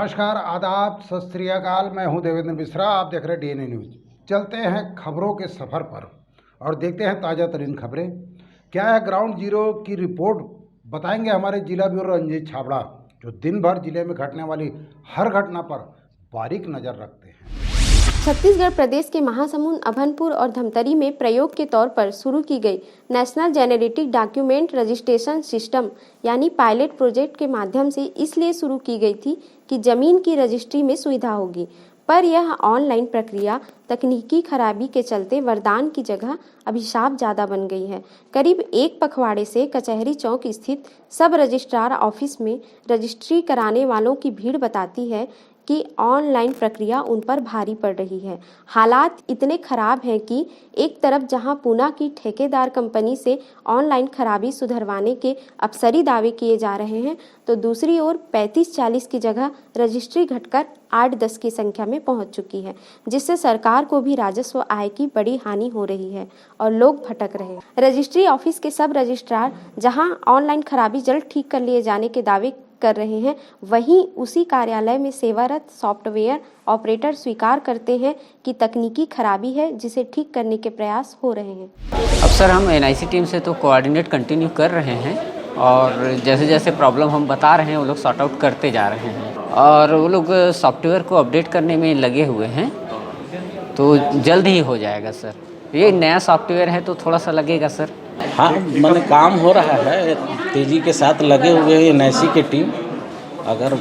नमस्कार, आदाब, सत श्री अकाल। मैं हूं देवेंद्र मिश्रा। आप देख रहे हैं डीएनए न्यूज़। चलते हैं खबरों के सफ़र पर और देखते हैं ताज़ा तरीन खबरें। क्या है ग्राउंड जीरो की रिपोर्ट, बताएंगे हमारे जिला ब्यूरो रंजीत छाबड़ा, जो दिन भर जिले में घटने वाली हर घटना पर बारीक नज़र रखते हैं। छत्तीसगढ़ प्रदेश के महासमुंद, अभनपुर और धमतरी में प्रयोग के तौर पर शुरू की गई national genetic document registration system यानी पायलट प्रोजेक्ट के माध्यम से इसलिए शुरू की गई थी कि जमीन की रजिस्ट्री में सुविधा होगी, पर यह ऑनलाइन प्रक्रिया तकनीकी खराबी के चलते वरदान की जगह अभिशाप ज़्यादा बन गई है। करीब एक पखवाड़े से कचहरी चौक स्थित सब रजिस्ट्रार ऑफिस में रजिस्ट्री कराने वालों की भीड़ बताती है कि ऑनलाइन प्रक्रिया उन पर भारी पड़ रही है। हालात इतने खराब हैं कि एक तरफ जहां पूना की ठेकेदार कंपनी से ऑनलाइन खराबी सुधरवाने के अफसरी दावे किए जा रहे हैं, तो दूसरी ओर 35-40 की जगह रजिस्ट्री घटकर 8-10 की संख्या में पहुंच चुकी है, जिससे सरकार को भी राजस्व आय की बड़ी हानि हो रही है और लोग भटक रहे हैं। रजिस्ट्री ऑफिस के सब रजिस्ट्रार जहां ऑनलाइन खराबी जल्द ठीक कर लिए जाने के दावे कर रहे हैं, वहीं उसी कार्यालय में सेवारत सॉफ्टवेयर ऑपरेटर स्वीकार करते हैं कि तकनीकी खराबी है, जिसे ठीक करने के प्रयास हो रहे हैं। अब सर हम एनआईसी टीम से तो कोऑर्डिनेट कंटिन्यू कर रहे हैं और जैसे जैसे प्रॉब्लम हम बता रहे हैं वो लोग सॉर्ट आउट करते जा रहे हैं और वो लोग सॉफ्टवेयर को अपडेट करने में लगे हुए हैं, तो जल्द ही हो जाएगा सर। ये नया सॉफ्टवेयर है तो थोड़ा सा लगेगा सर। हाँ, मैंने काम हो रहा है, तेज़ी के साथ लगे हुए हैं एनआईसी की टीम। अगर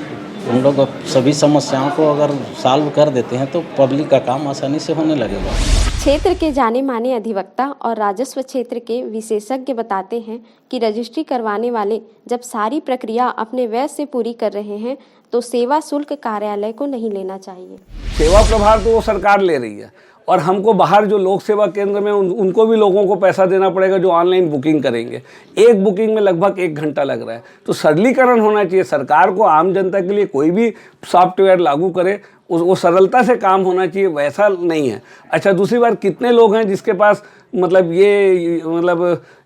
हम लोग सभी समस्याओं को अगर सॉल्व कर देते हैं तो पब्लिक का काम आसानी से होने लगेगा। क्षेत्र के जाने माने अधिवक्ता और राजस्व क्षेत्र के विशेषज्ञ बताते हैं कि रजिस्ट्री करवाने वाले जब सारी प्रक्रिया अपने व्यय से पूरी कर रहे हैं तो सेवा शुल्क कार्यालय को नहीं लेना चाहिए। सेवा प्रभार तो वो सरकार ले रही है और हमको बाहर जो लोक सेवा केंद्र में उनको भी लोगों को पैसा देना पड़ेगा जो ऑनलाइन बुकिंग करेंगे। एक बुकिंग में लगभग 1 घंटा लग रहा है। तो सरलीकरण होना चाहिए। सरकार को आम जनता के लिए कोई भी सॉफ्टवेयर लागू करे वो सरलता से काम होना चाहिए, वैसा नहीं है। अच्छा, दूसरी बात, कितने लोग हैं जिसके पास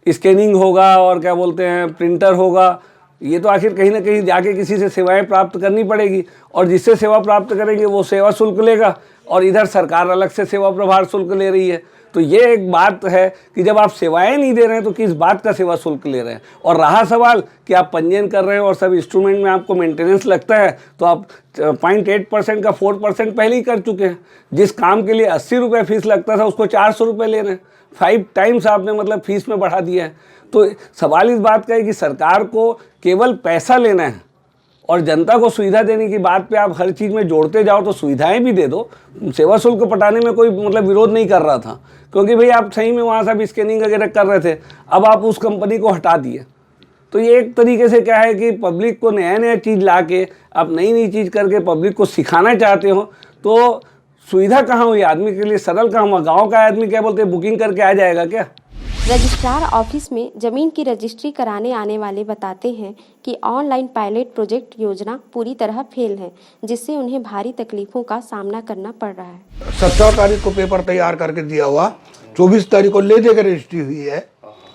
स्कैनिंग होगा और क्या बोलते हैं प्रिंटर होगा। ये तो आखिर कहीं ना कहीं जाके किसी से सेवाएं प्राप्त करनी पड़ेगी और जिससे सेवा प्राप्त करेंगे वो सेवा शुल्क लेगा और इधर सरकार अलग से सेवा प्रभार शुल्क ले रही है। तो ये एक बात है कि जब आप सेवाएं नहीं दे रहे हैं तो किस बात का सेवा शुल्क ले रहे हैं। और रहा सवाल कि आप पंजीयन कर रहे हैं और सब इंस्ट्रूमेंट में आपको मेंटेनेंस लगता है, तो आप 0.8% का 4% पहले ही कर चुके हैं। जिस काम के लिए 80 रुपये फीस लगता था उसको 400 रुपये ले रहे हैं। 5 टाइम्स आपने फीस में बढ़ा दिया है। तो सवाल इस बात का है कि सरकार को केवल पैसा लेना है और जनता को सुविधा देने की बात पे आप हर चीज़ में जोड़ते जाओ तो सुविधाएं भी दे दो। सेवा शुल्क पटाने में कोई विरोध नहीं कर रहा था, क्योंकि भाई आप सही में वहाँ से भी स्कैनिंग वगैरह कर रहे थे। अब आप उस कंपनी को हटा दिए, तो ये एक तरीके से क्या है कि पब्लिक को नया चीज़ ला के आप नई चीज़ करके पब्लिक को सिखाना चाहते हो, तो सुविधा कहाँ हुई आदमी के लिए, सरल कहाँ हुआ। गाँव का आदमी क्या बोलते हैं, बुकिंग करके आ जाएगा क्या। रजिस्ट्रार ऑफिस में जमीन की रजिस्ट्री कराने आने वाले बताते हैं कि ऑनलाइन पायलट प्रोजेक्ट योजना पूरी तरह फेल है, जिससे उन्हें भारी तकलीफों का सामना करना पड़ रहा है। 17 तारीख को पेपर तैयार करके दिया हुआ, 24 तारीख को ले देकर रजिस्ट्री हुई है।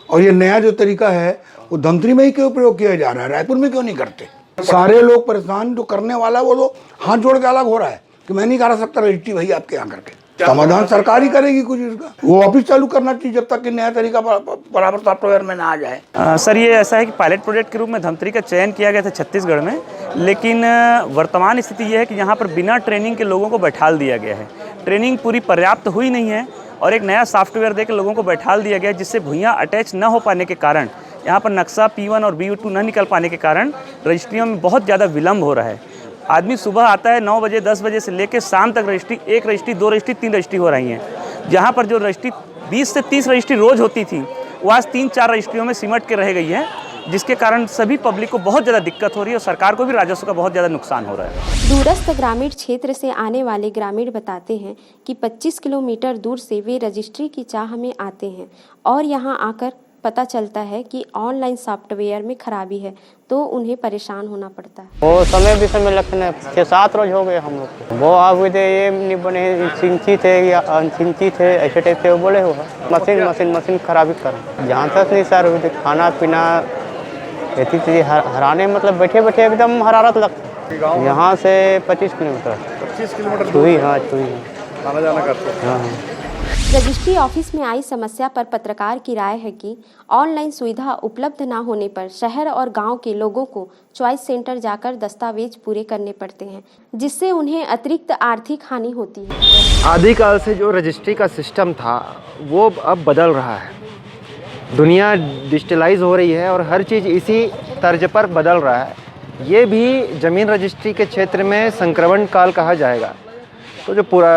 और ये नया जो तरीका है वो धमतरी में ही क्यों प्रयोग किया जा रहा है, रायपुर में क्यों नहीं करते। सारे लोग परेशान, जो करने वाला वो तो हाथ जोड़ के अलग हो रहा है कि मैं नहीं करा सकता रजिस्ट्री भैया आपके यहाँ करके। समाधान सरकार ही करेगी कुछ इसका। वो ऑफिस चालू करना चाहिए जब तक कि नया तरीका बराबर सॉफ्टवेयर में ना आ जाए। सर, ये ऐसा है कि पायलट प्रोजेक्ट के रूप में धमतरी का चयन किया गया था छत्तीसगढ़ में, लेकिन वर्तमान स्थिति ये है कि यहाँ पर बिना ट्रेनिंग के लोगों को बैठाल दिया गया है। ट्रेनिंग पूरी पर्याप्त हुई नहीं है और एक नया सॉफ्टवेयर देकर लोगों को बैठाल दिया गया, जिससे भुइयाँ अटैच न हो पाने के कारण, यहाँ पर नक्शा P1 और BU2 न निकल पाने के कारण रजिस्ट्रियों में बहुत ज़्यादा विलम्ब हो रहा है। आदमी सुबह आता है 9 बजे 10 बजे से लेकर शाम तक रजिस्ट्री, 1 रजिस्ट्री 2 रजिस्ट्री 3 रजिस्ट्री हो रही हैं। जहाँ पर जो रजिस्ट्री 20 से 30 रजिस्ट्री रोज़ होती थी वो आज 3-4 रजिस्ट्रियों में सिमट के रह गई है, जिसके कारण सभी पब्लिक को बहुत ज़्यादा दिक्कत हो रही है और सरकार को भी राजस्व का बहुत ज़्यादा नुकसान हो रहा है। दूरस्थ ग्रामीण क्षेत्र से आने वाले ग्रामीण बताते हैं कि 25 किलोमीटर दूर से वे रजिस्ट्री की चाह में आते हैं और यहाँ आकर पता चलता है कि ऑनलाइन सॉफ्टवेयर में खराबी है, तो उन्हें परेशान होना पड़ता है। वो समय लगते हैं, 6-7 रोज हो गए हम लोग को। वो आप ये नहीं बने, चिंतित है या अनचिंतित है, ऐसे टाइप से वो बोले हो। मशीन खराबी कर जहाँ तक नहीं सर, खाना पीना ऐसी चीज़ें हराने बैठे बैठे एकदम हरारत लगती। यहाँ से 25 किलोमीटर। 25 किलोमीटर छुई, हाँ छुई, आना जाना करते हैं। हाँ। रजिस्ट्री ऑफिस में आई समस्या पर पत्रकार की राय है कि ऑनलाइन सुविधा उपलब्ध न होने पर शहर और गांव के लोगों को चॉइस सेंटर जाकर दस्तावेज पूरे करने पड़ते हैं, जिससे उन्हें अतिरिक्त आर्थिक हानि होती है। आदिकाल से जो रजिस्ट्री का सिस्टम था वो अब बदल रहा है। दुनिया डिजिटलाइज हो रही है और हर चीज़ इसी तर्ज पर बदल रहा है। ये भी ज़मीन रजिस्ट्री के क्षेत्र में संक्रमण काल कहा जाएगा। तो जो पूरा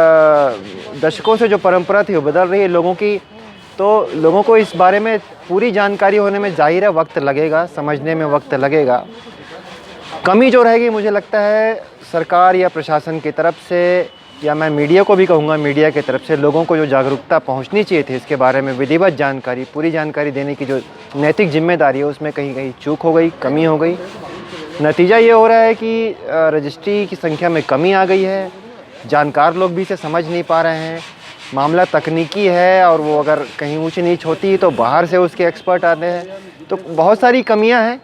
दशकों से जो परंपरा थी वो बदल रही है लोगों की, तो लोगों को इस बारे में पूरी जानकारी होने में ज़ाहिर है वक्त लगेगा, समझने में वक्त लगेगा। कमी जो रहेगी मुझे लगता है सरकार या प्रशासन की तरफ से, या मैं मीडिया को भी कहूँगा, मीडिया की तरफ से लोगों को जो जागरूकता पहुँचनी चाहिए थी इसके बारे में विधिवत जानकारी, पूरी जानकारी देने की जो नैतिक जिम्मेदारी है उसमें कहीं कहीं चूक हो गई, कमी हो गई। नतीजा ये हो रहा है कि रजिस्ट्री की संख्या में कमी आ गई है। जानकार लोग भी इसे समझ नहीं पा रहे हैं। मामला तकनीकी है और वो अगर कहीं ऊंच नीच होती है तो बाहर से उसके एक्सपर्ट आते हैं। तो बहुत सारी कमियां हैं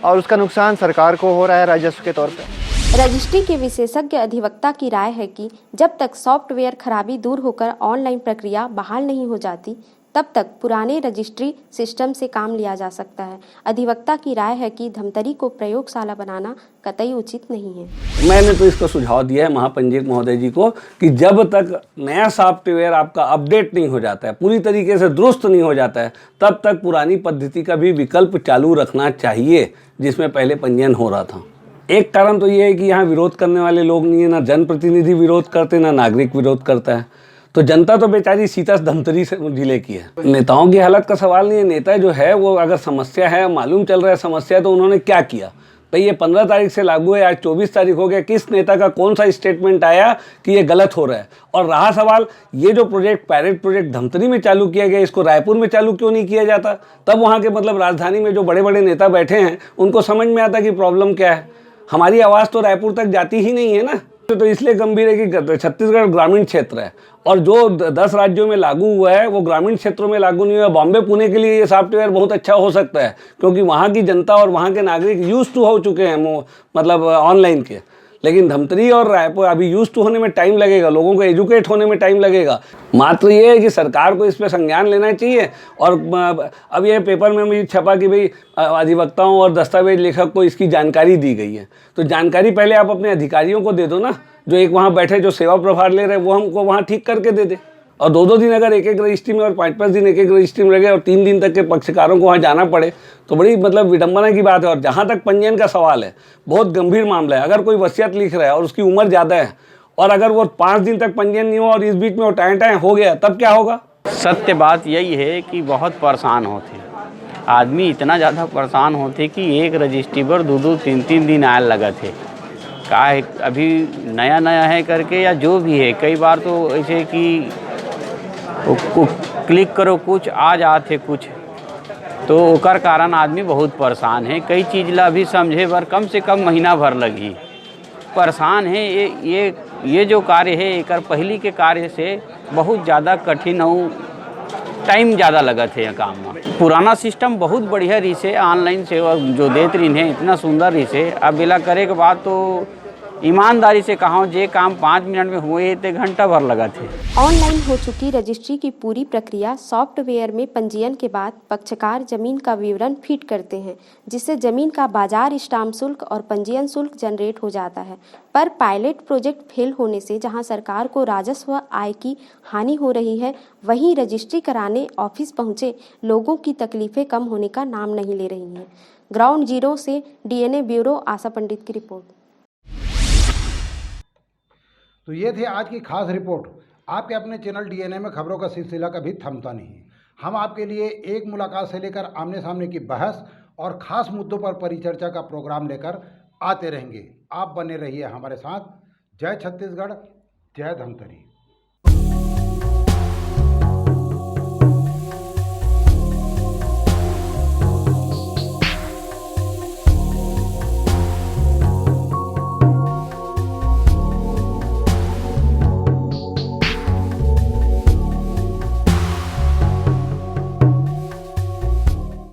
और उसका नुकसान सरकार को हो रहा है राजस्व के तौर पे। रजिस्ट्री के विशेषज्ञ अधिवक्ता की राय है कि जब तक सॉफ्टवेयर खराबी दूर होकर ऑनलाइन प्रक्रिया बहाल नहीं हो जाती तब तक पुराने रजिस्ट्री सिस्टम से काम लिया जा सकता है। अधिवक्ता की राय है कि धमतरी को प्रयोगशाला बनाना कतई उचित नहीं है। मैंने तो इसका सुझाव दिया है महापंजीयक महोदय जी को कि जब तक नया सॉफ्टवेयर आपका अपडेट नहीं हो जाता है, पूरी तरीके से दुरुस्त नहीं हो जाता है, तब तक पुरानी पद्धति का भी विकल्प चालू रखना चाहिए जिसमें पहले पंजीयन हो रहा था। एक कारण तो ये है कि यहाँ विरोध करने वाले लोग नहीं है, ना जनप्रतिनिधि विरोध करते, ना नागरिक विरोध करता है। तो जनता तो बेचारी सीता धमतरी से जिले की है। नेताओं की हालत का सवाल नहीं है। नेता जो है वो अगर समस्या है, मालूम चल रहा है समस्या, तो उन्होंने क्या किया भाई? ये 15 तारीख से लागू है, आज 24 तारीख हो गया। किस नेता का कौन सा स्टेटमेंट आया कि ये गलत हो रहा है? और रहा सवाल, ये जो प्रोजेक्ट पायलट प्रोजेक्ट धमतरी में चालू किया गया, इसको रायपुर में चालू क्यों नहीं किया जाता? तब वहाँ के मतलब राजधानी में जो बड़े बड़े नेता बैठे हैं उनको समझ में आता कि प्रॉब्लम क्या है। हमारी आवाज़ तो रायपुर तक जाती ही नहीं है ना। तो इसलिए गंभीर है कि छत्तीसगढ़ ग्रामीण क्षेत्र है और जो 10 राज्यों में लागू हुआ है वो ग्रामीण क्षेत्रों में लागू नहीं हुआ। बॉम्बे, पुणे के लिए ये सॉफ्टवेयर बहुत अच्छा हो सकता है क्योंकि वहाँ की जनता और वहाँ के नागरिक यूज टू हो चुके हैं मतलब ऑनलाइन के। लेकिन धमतरी और रायपुर अभी यूज टू होने में टाइम लगेगा, लोगों को एजुकेट होने में टाइम लगेगा। मात्र ये है कि सरकार को इस पर संज्ञान लेना चाहिए। और अब ये पेपर में भी छपा कि भाई अधिवक्ताओं और दस्तावेज लेखक को इसकी जानकारी दी गई है। तो जानकारी पहले आप अपने अधिकारियों को दे दो ना, जो एक वहाँ बैठे जो सेवा प्रभार ले रहे हैं वो हमको वहाँ ठीक करके दे दे। और 2-2 दिन अगर एक रजिस्ट्री में और 5-5 दिन एक रजिस्ट्री में लगे और 3 दिन तक के पक्षकारों को वहाँ जाना पड़े तो बड़ी मतलब विडंबना की बात है। और जहाँ तक पंजीयन का सवाल है, बहुत गंभीर मामला है। अगर कोई वसीयत लिख रहा है और उसकी उम्र ज़्यादा है और अगर वो 5 दिन तक पंजीयन नहीं हुआ और इस बीच में वो टाएँ हो गया, तब क्या होगा? सत्य बात यही है कि बहुत परेशान होते, आदमी इतना ज़्यादा परेशान होते कि एक रजिस्ट्री पर 2-2, 3-3 दिन आए लगा थे। का है अभी नया नया है करके या जो भी है, कई बार तो ऐसे कि क्लिक करो कुछ आ जाते कुछ, तो ओकर कारण आदमी बहुत परेशान है। कई चीज़ ला भी समझे बर कम से कम महीना भर लगी। परेशान है ये जो कार्य है एकर पहली के कार्य से बहुत ज़्यादा कठिन और टाइम ज़्यादा लगत है काम में। पुराना सिस्टम बहुत बढ़िया रही से, ऑनलाइन सेवा जो देत रही है इतना सुंदर रही से। अब इला करे के बाद तो ईमानदारी से कहा जे काम 5 मिनट में हुए तो घंटा भर लगा थे। ऑनलाइन हो चुकी रजिस्ट्री की पूरी प्रक्रिया सॉफ्टवेयर में पंजीयन के बाद पक्षकार जमीन का विवरण फीड करते हैं, जिससे जमीन का बाजार स्टाम्प शुल्क और पंजीयन शुल्क जनरेट हो जाता है। पर पायलट प्रोजेक्ट फेल होने से जहां सरकार को राजस्व आय की हानि हो रही है, वहीं रजिस्ट्री कराने ऑफिस पहुंचे लोगों की तकलीफें कम होने का नाम नहीं ले रही हैं। ग्राउंड जीरो से DNA ब्यूरो आशा पंडित की रिपोर्ट। तो ये थी आज की खास रिपोर्ट। आपके अपने चैनल DNA में खबरों का सिलसिला कभी थमता नहीं। हम आपके लिए एक मुलाकात से लेकर आमने सामने की बहस और ख़ास मुद्दों पर परिचर्चा का प्रोग्राम लेकर आते रहेंगे। आप बने रहिए हमारे साथ। जय छत्तीसगढ़, जय धमतरी।